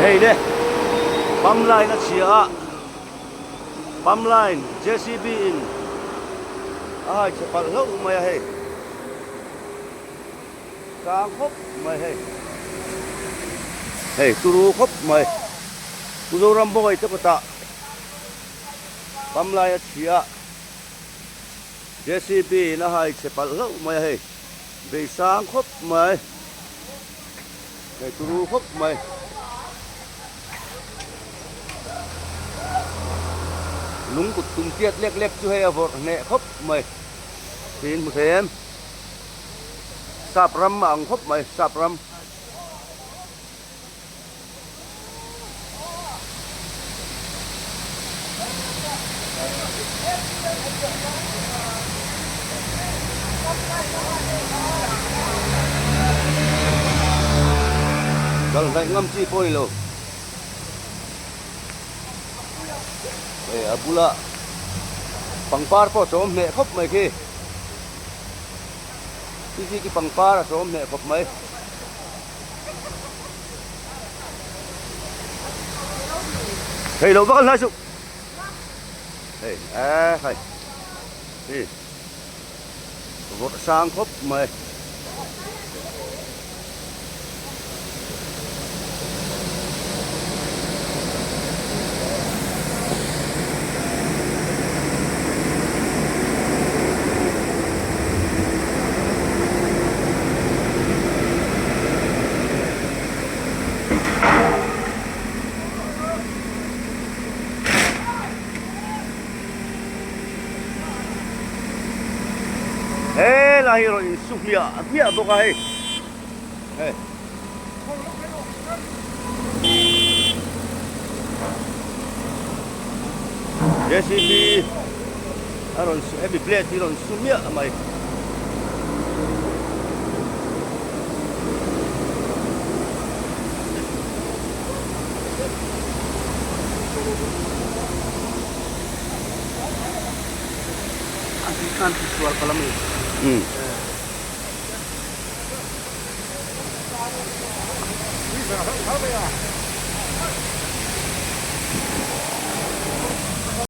hey de pump line na chia pump line JCB in ai sẽ pal lo mai hey sang khop mai hey hey turu khop mai turu ramboy te pata pump line chia JCB na hai sẽ pal lo mai hey be sang khop mai hey turu khop mai lúng cụt tung tiết lek lek chú hay vợ nè khóc mày tin một thêm sạp ram mà khóc mày sạp ram gần đây ngâm chi poi lo pula pangpar po som ne khop mai ki ki pangpar som ne khop mai thầy đâu bắt lái sụp thầy thầy đi vọt sang khop mai là rồi sụp mía bốc hay JCB rồi every plate thì rồi sụp mía mày anti suar kalau ini.